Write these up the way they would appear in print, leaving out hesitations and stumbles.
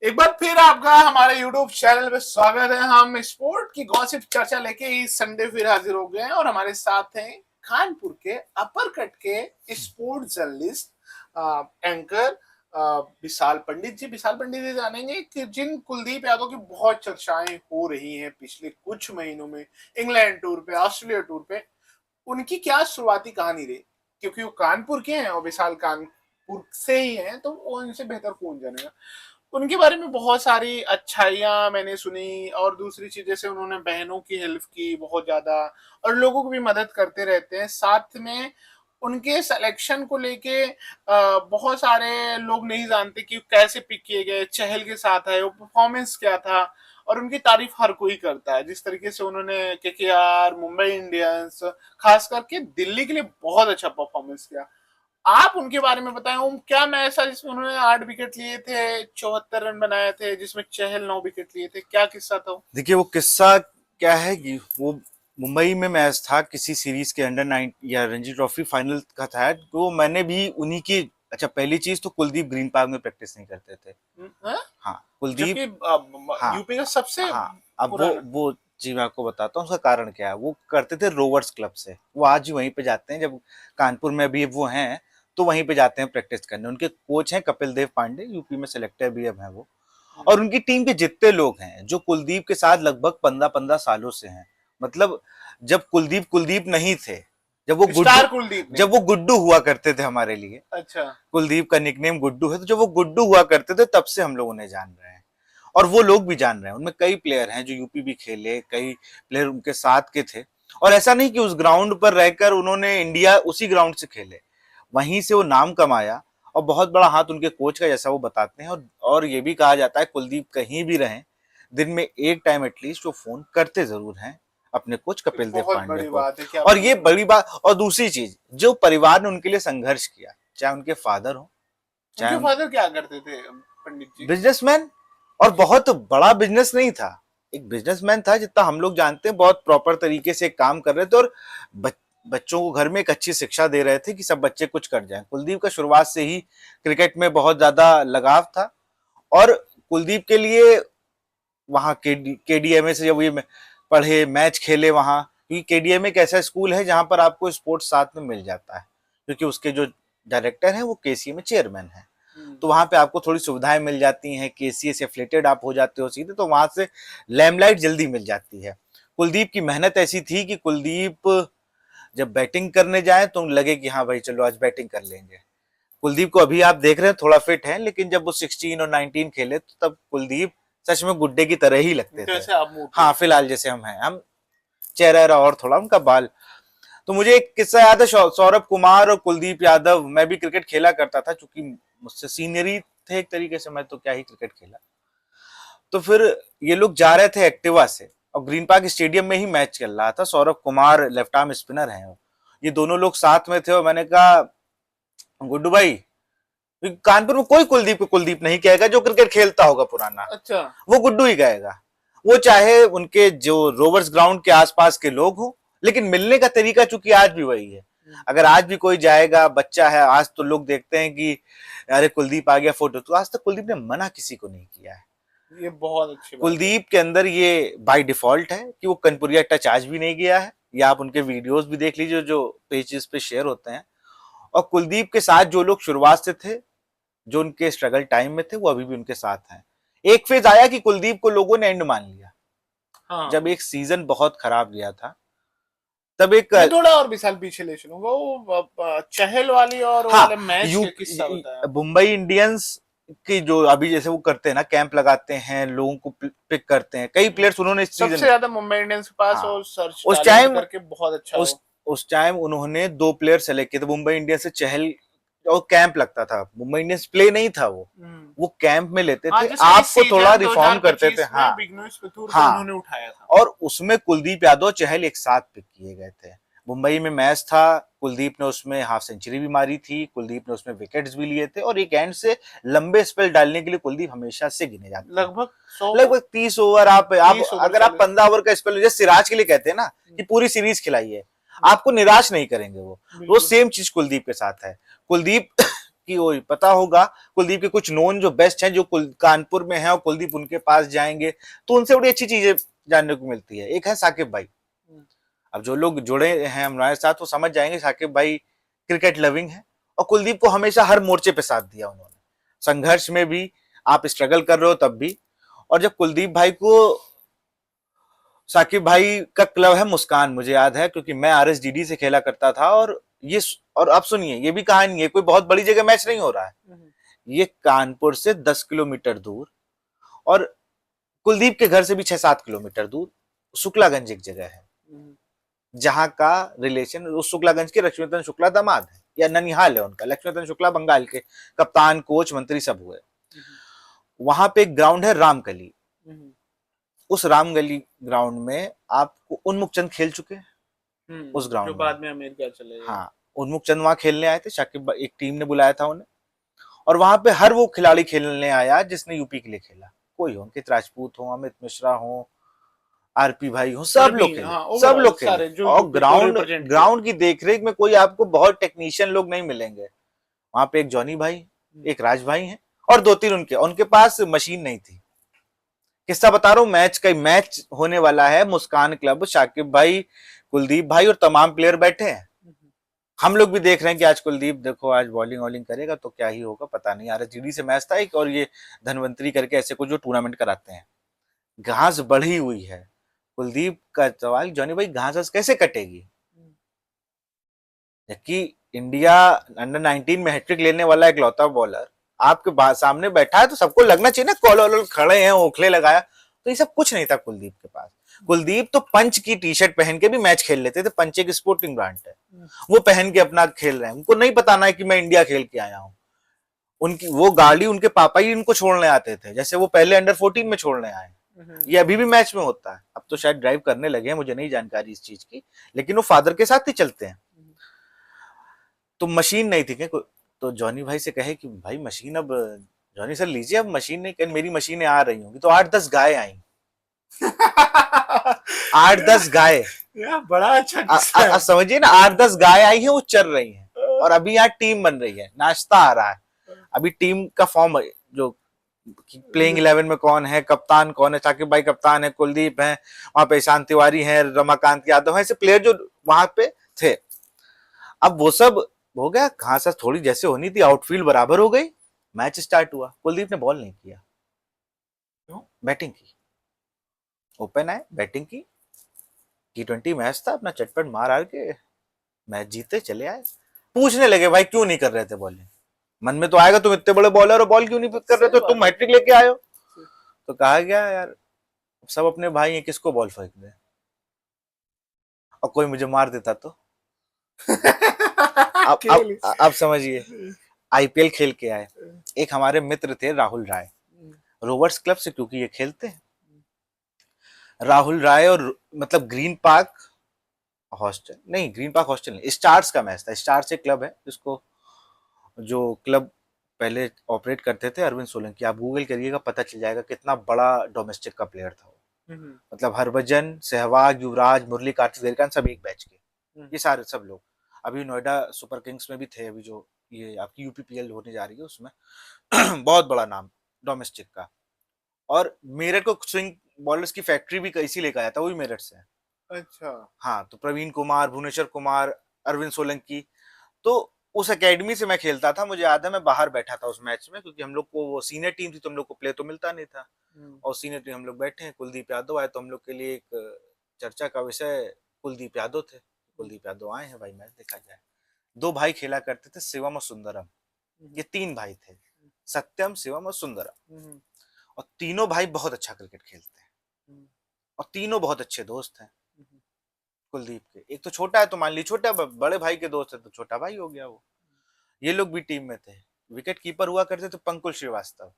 एक बार फिर आपका हमारे YouTube चैनल पे स्वागत है। हम स्पोर्ट की गॉसिप चर्चा लेके इस संडे फिर हाजिर हो गए हैं और हमारे साथ हैं कानपुर के अपर कट के स्पोर्ट जर्नलिस्ट एंकर विशाल पंडित जी। विशाल पंडित जी जानेंगे कि जिन कुलदीप यादव की बहुत चर्चाएं हो रही हैं पिछले कुछ महीनों में, इंग्लैंड टूर पे, ऑस्ट्रेलिया टूर पे, उनकी क्या शुरुआती कहानी रही, क्योंकि वो कानपुर के हैं और विशाल कानपुर से ही हैं, तो वो इनसे बेहतर कौन जानेगा। उनके बारे में बहुत सारी अच्छाइयां मैंने सुनी और दूसरी चीज जैसे उन्होंने बहनों की हेल्प की बहुत ज्यादा और लोगों को भी मदद करते रहते हैं। साथ में उनके सिलेक्शन को लेके बहुत सारे लोग नहीं जानते कि कैसे पिक किए गए, चहल के साथ है वो, परफॉर्मेंस क्या था, और उनकी तारीफ हर कोई करता है। जिस तरीके से उन्होंने केकेआर, मुंबई इंडियंस, खास करके दिल्ली के लिए बहुत अच्छा परफॉर्मेंस किया। आप उनके बारे में बताएं, वो क्या मैच था जिसमें उन्होंने 8 विकेट लिए थे, 74 रन बनाए थे, जिसमें चहल 9 विकेट लिए थे, क्या किस्सा था वो? देखिए वो किस्सा क्या है कि वो मुंबई में मैच था किसी सीरीज के अंडर 9 या रणजी ट्रॉफी फाइनल का था। तो मैंने भी उन्हीं की अच्छा, पहली चीज तो कुलदीप ग्रीन पार्क में प्रैक्टिस नहीं करते थे। हाँ? हाँ, कुलदीप। जबकि हाँ यूपी का सबसे हाँ। अब वो पुराना। वो जी मैं आपको बताता हूँ उसका कारण क्या है। वो करते थे रोवर्स क्लब से, वो आज भी वहीं पे जाते हैं। जब कानपुर में अभी वो हैं तो वहीं पे जाते हैं प्रैक्टिस करने। उनके कोच हैं कपिल देव पांडे, यूपी में सेलेक्टर भी अब हैं वो। और उनकी टीम के जितने लोग हैं जो कुलदीप के साथ लगभग 15-15 सालों से हैं, मतलब जब कुलदीप कुलदीप नहीं थे, जब वो गुड्डू स्टार कुलदीप नहीं। जब वो गुड्डू हुआ करते थे हमारे लिए। अच्छा। कुलदीप का निकनेम गुड्डू है, तो जब वो गुड्डू हुआ करते थे तब से हम लोग उन्हें जान रहे हैं। और वो लोग भी जान रहे हैं, उनमें कई प्लेयर हैं जो यूपी भी खेले, कई प्लेयर उनके साथ के थे। और ऐसा नहीं कि उस ग्राउंड पर रहकर उन्होंने इंडिया उसी ग्राउंड से खेले, वहीं से वो नाम कमाया। और बहुत बड़ा हाथ उनके कोच का, जैसा वो बताते हैं। और ये भी कहा जाता है कुलदीप कहीं भी रहें, दिन में एक टाइम एटलीस्ट वो फोन करते जरूर हैं अपने कोच कपिल देव बहुत पांडे बड़ी को। बात है, क्या और बात ये है। बड़ी बात। और दूसरी चीज, जो परिवार ने उनके लिए संघर्ष किया, चाहे उनके फादर हो, चाहे उनके फादर क्या करते थे पंडित जी? बिजनेसमैन, और बहुत बड़ा बिजनेस नहीं था, एक बिजनेसमैन था जितना हम लोग जानते हैं। बहुत प्रॉपर तरीके से काम कर रहे थे और बच्चों को घर में एक अच्छी शिक्षा दे रहे थे कि सब बच्चे कुछ कर जाएं। कुलदीप का शुरुआत से ही क्रिकेट में बहुत ज्यादा लगाव था। और कुलदीप के लिए वहाँ केडीएमए से जब ये पढ़े, मैच खेले वहाँ, क्योंकि केडीएमए एक ऐसा स्कूल है जहाँ पर आपको स्पोर्ट्स साथ में मिल जाता है, क्योंकि उसके जो डायरेक्टर हैं वो केसीए में चेयरमैन है। तो वहां पे आपको थोड़ी सुविधाएं मिल जाती हैं, केसीए से एफिलेटेड आप हो जाते हो सीधे, तो वहां से लैमलाइट जल्दी मिल जाती है। कुलदीप की मेहनत ऐसी थी कि कुलदीप जब बैटिंग करने जाए तो लगे कि हाँ भाई चलो आज बैटिंग कर लेंगे। कुलदीप को अभी आप देख रहे हैं थोड़ा फिट है, लेकिन जब वो 16 और 19 खेले तो तब कुलदीप सच में गुड्डे की तरह ही लगते थे। जैसे आप मोटे हाँ, हैं। फिलहाल जैसे हम हैं, हम चेहरा और थोड़ा उनका बाल। तो मुझे एक किस्सा याद है, सौरभ कुमार और कुलदीप यादव। मैं भी क्रिकेट खेला करता था, चूंकि मुझसे सीनियर ही थे एक तरीके से, मैं तो क्या ही क्रिकेट खेला। तो फिर ये लोग जा रहे थे एक्टिवा से और ग्रीन पार्क स्टेडियम में ही मैच चल रहा था। Saurabh Kumar left arm spinner हैं, ये दोनों लोग साथ में थे। और मैंने कहा गुड्डू भाई, कानपुर में कोई कुलदीप को कुलदीप नहीं कहेगा जो क्रिकेट खेलता होगा पुराना, अच्छा। वो गुड्डू ही कहेगा। वो चाहे उनके जो रोवर्स ग्राउंड के आसपास के लोग हो, लेकिन मिलने का तरीका चूंकि आज भी वही है। अगर आज भी कोई जाएगा, बच्चा है, आज तो लोग देखते हैं कि अरे कुलदीप आ गया फोटो, तो आज तक कुलदीप ने मना किसी को नहीं किया है। ये बहुत अच्छी बात है। कुलदीप के अंदर ये बाय डिफॉल्ट है कि वो कनपुरिया टच आज भी नहीं गया है। या आप उनके वीडियोस भी देख लीजिए जो पेजेस पे शेयर होते हैं। और कुलदीप के साथ जो लोग शुरुआत से थे, जो उनके स्ट्रगल टाइम में थे, वो अभी भी उनके साथ हैं। एक फेज आया कि कुलदीप को लोगों ने एंड मान लिया, हाँ। जब एक सीजन बहुत खराब गया था, तब एक। मैं थोड़ा और विशाल पीछे ले चलूंगा, वो चहल वाली और वो हाँ, वाले मैच यू के किस्सा बताया। मुंबई इंडियंस की जो अभी जैसे वो करते हैं ना, कैंप लगाते हैं, लोगों को पिक करते हैं, कई प्लेयर्स उन्होंने इस सबसे सीजन। ज्यादा मुंबई इंडियंस के पास, हाँ, और सर्च उस टैलेंट टाइम करके बहुत अच्छा उस हो। उस टाइम उन्होंने 2 प्लेयर सेलेक्ट किए थे मुंबई इंडियंस से, चहल। और कैंप लगता था, मुंबई इंडियंस प्ले नहीं था वो कैंप में लेते हाँ, थे, जैसे इस आपको थोड़ा सीजन रिफॉर्म करते थे। 2025 हाँ में बिग्नोस पिथुर को हाँ। उन्होंने उठाया था। और उसमें कुलदीप यादव, चहल एक साथ पिक किए गए थे। मुंबई में मैच था, कुलदीप ने उसमें हाफ सेंचुरी भी मारी थी, कुलदीप ने उसमें विकेट्स भी लिए थे। और एक एंड से लंबे स्पेल डालने के लिए कुलदीप हमेशा से गिने जाते हैं। लगभग 100, लगभग 30 ओवर। आप 30 ओवर अगर आप चले। 15 ओवर का स्पेल, जैसे सिराज के लिए कहते हैं ना कि पूरी सीरीज खिलाई है, आपको निराश नहीं करेंगे वो बिल्कुल। सेम चीज कुलदीप के साथ है। कुलदीप कि वो पता होगा कुलदीप के कुछ नोन जो बेस्ट हैं जो कानपुर में हैं और कुलदीप उनके पास जाएंगे तो उनसे बड़ी अच्छी चीजें जानने को मिलती है। एक है साकिब भाई। अब जो लोग जुड़े हैं हमारे साथ वो समझ जाएंगे साकिब भाई क्रिकेट लविंग है और कुलदीप को हमेशा हर मोर्चे पे साथ दिया उन्होंने, संघर्ष में भी, आप स्ट्रगल कर रहे हो तब भी। और जब कुलदीप भाई को, साकिब भाई का क्लब है मुस्कान, मुझे याद है क्योंकि मैं आरएसडीडी से खेला करता था। और ये, और अब सुनिए ये भी कहानी है, कोई बहुत बड़ी जगह मैच नहीं हो रहा है, ये कानपुर से 10 किलोमीटर दूर और कुलदीप के घर से भी 6-7 किलोमीटर दूर शुक्लागंज एक जगह है जहां का रिलेशन उस शुक्लागंज के लक्ष्मीतन शुक्ला दामाद है या ननिहाल है उनका। लक्ष्मीतन शुक्ला बंगाल के कप्तान, कोच, मंत्री सब हुए। वहां पे एक ग्राउंड है रामकली, उस रामगली ग्राउंड में आपको उन्मुख चंद खेल चुके हैं उस ग्राउंड जो बाद में अमेरिका चले गए। हाँ, उन्मुख चंद वहां खेलने आए थे, शाकिब एक टीम ने बुलाया था उन्हें और वहां पे हर वो खिलाड़ी खेलने आया जिसने यूपी के लिए खेला, कोई हो, अंकित राजपूत हो, अमित मिश्रा हो, आरपी भाई हो, सब लोग खेले, सब लोग खेले। और ग्राउंड की देखरेख में कोई आपको बहुत टेक्नीशियन लोग नहीं मिलेंगे। वहां पे एक जॉनी भाई, एक राज भाई हैं और 2-3 उनके पास मशीन नहीं थी। किस्सा बता रहा हूँ, मैच होने वाला है, मुस्कान क्लब, शाकिब भाई, कुलदीप भाई और तमाम प्लेयर बैठे हैं। हम लोग भी देख रहे हैं कि आज कुलदीप देखो आज बॉलिंग वॉलिंग करेगा तो क्या ही होगा पता नहीं। आरएसडीडी से मैच था एक, और ये धनवंतरी करके ऐसे कुछ जो टूर्नामेंट कराते हैं। घास बढ़ी हुई है, कुलदीप का सवाल, जॉनी भाई घास कैसे कटेगी, जबकि इंडिया अंडर 19 में हैट्रिक लेने वाला इकलौता बॉलर आपके सामने बैठा है तो सबको लगना चाहिए ना, कॉलर खड़े हैं, ओखले लगाया। तो ये सब कुछ नहीं था कुलदीप के पास। कुलदीप तो पंच की टी शर्ट पहन के भी मैच खेल लेते थे, पंच एक स्पोर्टिंग ब्रांड है, वो पहन के अपना खेल रहे हैं। उनको नहीं बताना है कि मैं इंडिया खेल के आया हूँ। उनकी वो गाड़ी उनके पापा ही इनको छोड़ने आते थे, जैसे वो पहले अंडर 14 में छोड़ने आए। ये अभी भी मैच में होता है, अब तो शायद ड्राइव करने लगे हैं, मुझे नहीं जानकारी इस चीज की, लेकिन वो फादर के साथ ही चलते हैं। तो मशीन नहीं थी क्या, तो जॉनी भाई से कहे कि भाई मशीन, अब जॉनी सर लीजिए, अब मशीन नहीं, मेरी मशीनें आ रही होंगी। तो 8-10 गाय आई 8-10 गाय, बड़ा अच्छा समझिए ना, 8-10 गाय आई है, वो चल रही हैं और अभी यहाँ टीम बन रही है, नाश्ता आ रहा है। अभी टीम का फॉर्म जो प्लेइंग 11 में कौन है, कप्तान कौन है, साकिब भाई कप्तान है, कुलदीप है, वहां पे ईशान तिवारी है, रमाकांत यादव है, ऐसे प्लेयर जो वहां पे थे। अब वो सब हो गया, घास थोड़ी जैसे होनी थी, आउटफील्ड बराबर हो गई, मैच स्टार्ट हुआ। कुलदीप ने बॉल नहीं किया, बैटिंग की, ओपन आए, बैटिंग की, T20 मैच था, अपना चटपट मार आर के मैच जीते चले आए। पूछने लगे भाई क्यों नहीं कर रहे थे बॉलिंग, मन में तो आएगा तुम इतने बड़े बॉलर हो, बॉल क्यों नहीं कर रहे थे, तुम हैट्रिक लेके आए हो। तो कहा गया यार सब अपने भाई हैं, किसको बॉल फेंक दे, और कोई मुझे मार देता तो। अब समझिए, आईपीएल खेल के आए, एक हमारे मित्र थे राहुल राय, रोवर्स क्लब से, क्योंकि ये खेलते हैं। राहुल राय और मतलब ग्रीन पार्क हॉस्टल नहीं, ग्रीन पार्क हॉस्टल नहीं, स्टार्स का मैच था। स्टार्स एक क्लब है जिसको, जो क्लब पहले ऑपरेट करते थे अरविंद सोलंकी, आप गूगल करिएगा पता चल जाएगा कितना बड़ा डोमेस्टिक का प्लेयर था वो। मतलब हरभजन, सहवाग, युवराज, मुरली, कार्तिक देरकान सब एक बैच के, ये सारे सब लोग अभी नोएडा सुपर किंग्स में भी थे, अभी जो ये आपकी यूपीपीएल होने जा रही है उसमें। बहुत बड़ा नाम डोमेस्टिक का। और मेरठ को स्विंग बॉलर्स की फैक्ट्री भी इसी लेकर आया था, वो भी मेरठ से है। अच्छा, हाँ, तो प्रवीण कुमार, भुवनेश्वर कुमार, अरविंद सोलंकी, तो उस एकेडमी से मैं खेलता था। मुझे याद है मैं बाहर बैठा था उस मैच में, क्योंकि हम लोग को वो सीनियर टीम थी तो हम लोग को प्ले तो मिलता नहीं था। और सीनियर टीम हम लोग बैठे हैं, कुलदीप यादव आए तो हम लोग के लिए एक चर्चा का विषय कुलदीप यादव थे। कुलदीप यादव आए हैं भाई, मैच देखा जाए। 2 भाई खेला करते थे, शिवम और सुंदरम, ये 3 भाई थे, सत्यम, शिवम और सुंदरम। और तीनों भाई बहुत अच्छा क्रिकेट खेलते हैं और तीनों बहुत अच्छे दोस्त हैं कुलदीप के। एक तो छोटा है तो मान ली छोटा, बड़े भाई के दोस्त है तो छोटा भाई हो गया वो। ये लोग भी टीम में थे। विकेट कीपर हुआ करते थे पंकुल श्रीवास्तव।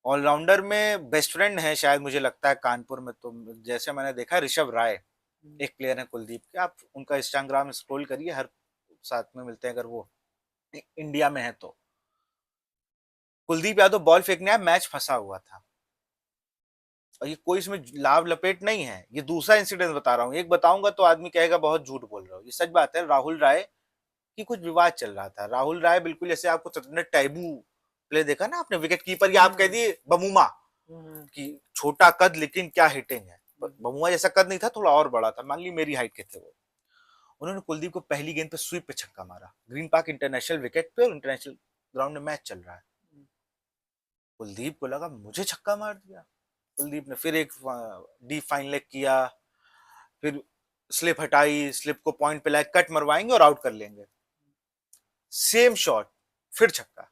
ऑलराउंडर में बेस्ट फ्रेंड है शायद, मुझे लगता है कानपुर में, तो जैसे मैंने देखा ऋषभ राय एक प्लेयर है कुलदीप के, आप उनका इंस्टाग्राम स्क्रॉल करिए, हर साथ में मिलते हैं अगर वो इंडिया में है तो। कुलदीप यादव बॉल फेंकने आया, मैच फंसा हुआ था, और ये कोई इसमें लाभ लपेट नहीं है, ये दूसरा इंसिडेंट बता रहा हूँ। एक बताऊंगा तो आदमी कहेगा बहुत झूठ बोल रहा हूँ, ये सच बात है। राहुल राय कि कुछ विवाद चल रहा था। राहुल राय बिल्कुल जैसे आपको सतरंज टैबू प्ले देखा ना आपने, विकेट कीपर या आप कह दिए बमूमा कि छोटा कद लेकिन क्या हिटिंग है। बमुआ जैसा कद नहीं था, थोड़ा और बड़ा था, मान ली मेरी हाइट के थे वो। उन्होंने कुलदीप को पहली गेंद पे स्वीप पे छक्का मारा, ग्रीन पार्क इंटरनेशनल विकेट पे, और इंटरनेशनल ग्राउंड में मैच चल रहा है। कुलदीप को लगा मुझे छक्का मार दिया। कुलदीप ने फिर एक डीप फाइन लेग किया, फिर स्लिप हटाई, स्लिप को पॉइंट पे लाए, कट मरवाएंगे और आउट कर लेंगे। सेम शॉट, फिर छक्का।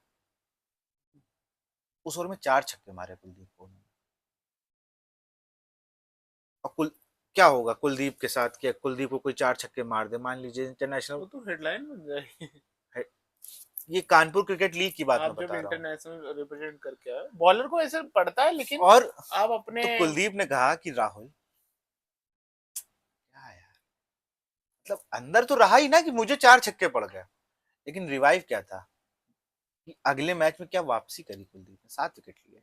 उस ओवर में 4 छक्के मारे कुलदीप को। और क्या होगा कुलदीप के साथ, कि कुलदीप को कोई 4 छक्के मार दे, मान लीजिए इंटरनेशनल, वो तो हेडलाइन बन जाएगी। ये कानपुर क्रिकेट लीग की बात मैं आप जब बता रहा हूँ। इंटरनेशनल रिप्रेजेंट करके आए, बॉलर को ऐसे पड़ता है, लेकिन और आप अपने तो कुलदीप ने कहा कि राहुल क्या यार, मतलब अंदर तो रहा ही ना कि मुझे 4 छक्के पड़ गए, लेकिन रिवाइव क्या था कि अगले मैच में क्या वापसी करी कुलदीप ने, 7 विकेट लिए।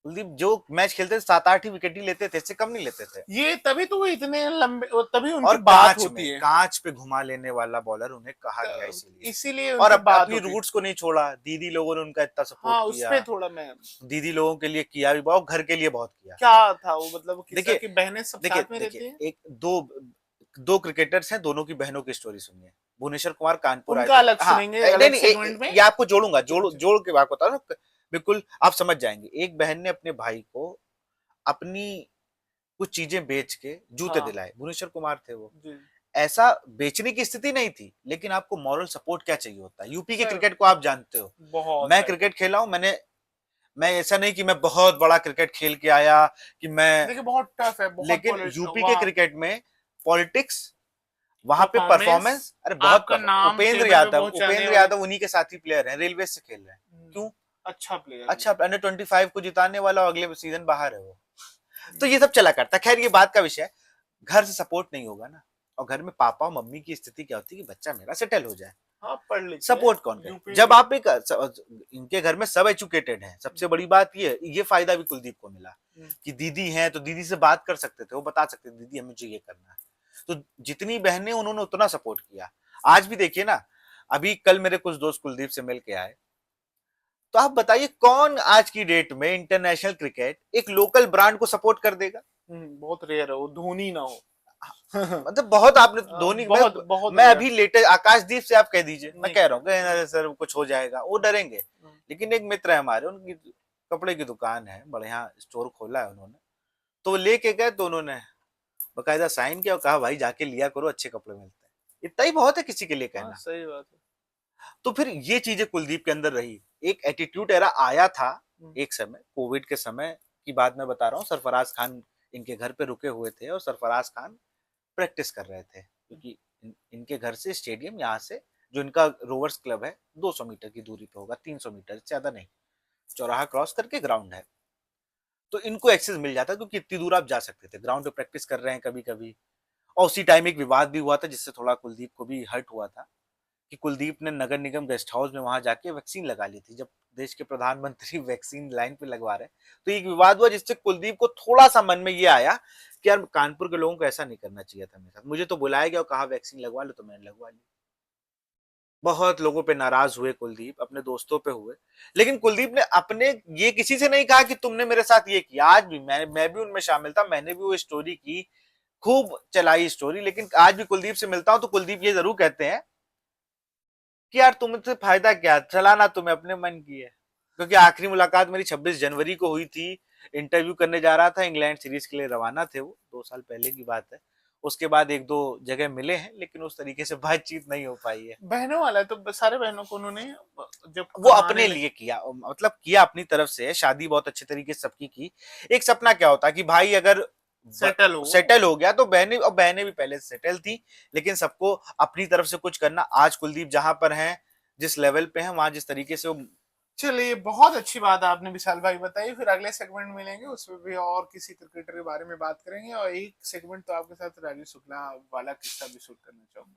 कुलदीप जो मैच खेलते थे 7-8 ही विकेट ही लेते थे, इससे कम नहीं लेते थे। ये तभी तो वो इतने लंबे, तभी और उनकी बात कांच में, होती है, कांच पे घुमा लेने वाला बॉलर उन्हें कहा गया इसीलिए। इसीलिए और उनकी बात अपनी होती है। रूट्स को नहीं छोड़ा, दीदी लोगों ने उनका इतना सपोर्ट हाँ, उस किया, पे थोड़ा मैं, दीदी लोगों के लिए किया भी बहुत, घर के लिए बहुत किया। क्या था वो, मतलब किस तरह देखिए की बहनें सब देखिए साथ में रहती देखिए, हैं। एक दो दो क्रिकेटर्स हैं, दोनों की बहनों की स्टोरी सुनिए। भुवनेश्वर कुमार कानपुर आए उनका थे, अलग हाँ सुनेंगे नहीं अलग नहीं, सेगमेंट में। ये आपको जोड़ूंगा, अच्छा, अच्छा। जोड़ के बात बता रहा हूँ, बिल्कुल आप समझ जाएंगे। एक बहन ने अपने भाई को अपनी कुछ चीजें बेच के जूते हाँ दिलाए, भुवनेश्वर कुमार थे वो। जी, ऐसा बेचने की स्थिति नहीं थी, लेकिन आपको मॉरल सपोर्ट क्या चाहिए होता है। यूपी के सर क्रिकेट को आप जानते हो, बहुत मैं सही। क्रिकेट खेला हूं, मैं ऐसा नहीं कि मैं बहुत बड़ा क्रिकेट खेल के आया कि मैं, देखिए बहुत टफ है, बहुत लेकिन यूपी के वहाँ क्रिकेट में पॉलिटिक्स, वहां पे परफॉर्मेंस, परफॉर्मेंस, अरे बहुत आपका नाम उपेंद्र टेबल पे यादव, पहुंचाने वाले। उन्हीं के साथी प्लेयर हैं, रेलवे से खेल रहे हैं। क्यों? अच्छा प्लेयर है। अच्छा, अंडर 25 को जिताने वाला, और अगले सीजन बाहर है वो। तो ये सब चला करता, खैर ये बात का विषय है। घर से सपोर्ट नहीं होगा ना, और घर में पापा और मम्मी की स्थिति क्या होती है कि बच्चा मेरा सेटल हो जाए, हाँ, पढ़ लिख के सपोर्ट कौन करे। यूपी। जब आप एक इनके घर में सब एजुकेटेड हैं, सबसे बड़ी बात ये फायदा भी कुलदीप को मिला कि दीदी हैं, तो दीदी से बात कर सकते थे, वो बता सकते थे दीदी हमें मुझे ये करना है। तो जितनी बहनें, उन्होंने उतना सपोर्ट किया। आज भी देखिए ना, अभी कल मेरे कुछ दोस्त कुलदीप से मिल के आए, तो आप बताइए कौन आज की डेट में इंटरनेशनल क्रिकेट एक लोकल ब्रांड को सपोर्ट कर देगा। बहुत रेयर है वो, धोनी ना हो। मतलब बहुत आपने धोनी, बहुत बहुत मैं रेयर। अभी लेटेस्ट आकाशदीप से आप कह दीजिए, मैं नहीं कह रहा कर हूँ कि सर कुछ हो जाएगा, वो डरेंगे। लेकिन एक मित्र है हमारे, उनकी कपड़े की दुकान है, बढ़िया स्टोर खोला है उन्होंने, तो वो लेके गए, तो उन्होंने बकायदा साइन किया और कहा भाई जाके लिया करो, अच्छे कपड़े मिलते हैं। इतना ही बहुत है किसी के लिए हाँ, कहना। सही बात है। तो फिर ये चीजें कुलदीप के अंदर रही। एक एटीट्यूड एरा आया था हम्म, एक समय, कोविड के समय की बात मैं बता रहा हूँ। सरफराज खान इनके घर पे रुके हुए थे, और सरफराज खान प्रैक्टिस कर रहे थे, क्योंकि इनके घर से स्टेडियम, यहाँ से जो इनका रोवर्स क्लब है, 200 मीटर की दूरी पे होगा, 300 मीटर ज्यादा नहीं, चौराहा क्रॉस करके ग्राउंड है। तो इनको एक्सेस मिल जाता, क्योंकि इतनी दूर आप जा सकते थे, ग्राउंड पे प्रैक्टिस कर रहे हैं कभी कभी। और उसी टाइम एक विवाद भी हुआ था, जिससे थोड़ा कुलदीप को भी हर्ट हुआ था, कि कुलदीप ने नगर निगम गेस्ट हाउस में वहां जाके वैक्सीन लगा ली थी, जब देश के प्रधानमंत्री वैक्सीन लाइन पे लगवा रहे। तो एक विवाद हुआ, जिससे कुलदीप को थोड़ा सा मन में ये आया कि यार कानपुर के लोगों को ऐसा नहीं करना चाहिए था मेरे साथ। मुझे तो बुलाया गया और कहा वैक्सीन लगवा लो, तो मैंने लगवा ली। बहुत लोगों पे नाराज हुए कुलदीप, अपने दोस्तों पे हुए, लेकिन कुलदीप ने अपने, ये किसी से नहीं कहा कि तुमने मेरे साथ ये किया। आज भी मैं भी उनमें शामिल था, मैंने भी वो स्टोरी की, खूब चलाई स्टोरी। लेकिन आज भी कुलदीप से मिलता हूं तो कुलदीप ये जरूर कहते हैं कि यार तुमसे फायदा क्या, चलाना तुम्हें अपने मन की है। क्योंकि आखिरी मुलाकात मेरी 26 जनवरी को हुई थी, इंटरव्यू करने जा रहा था, इंग्लैंड सीरीज के लिए रवाना थे वो, 2 साल पहले की बात है। उसके बाद एक दो जगह मिले हैं, लेकिन उस तरीके से बातचीत नहीं हो पाई है। बहनों वाला है, तो सारे बहनों को उन्होंने जब वो कमाने अपने लगे। लिए किया, मतलब किया अपनी तरफ से, शादी बहुत अच्छे तरीके से सबकी की। एक सपना क्या होता है कि भाई अगर सेटल हो। सेटल हो गया तो बहनें, और बहनें भी पहले से सेटल थी, लेकिन सबको अपनी तरफ से कुछ करना। आज कुलदीप जहां पर हैं, जिस लेवल पे हैं, वहां जिस तरीके से वो, चलिए, बहुत अच्छी बात आपने विशाल भाई बताई। फिर अगले सेगमेंट मिलेंगे, उसमें भी और किसी क्रिकेटर के बारे में बात करेंगे, और एक सेगमेंट तो आपके साथ राजू शुक्ला वाला किस्सा भी शूट करना चाहूंगा।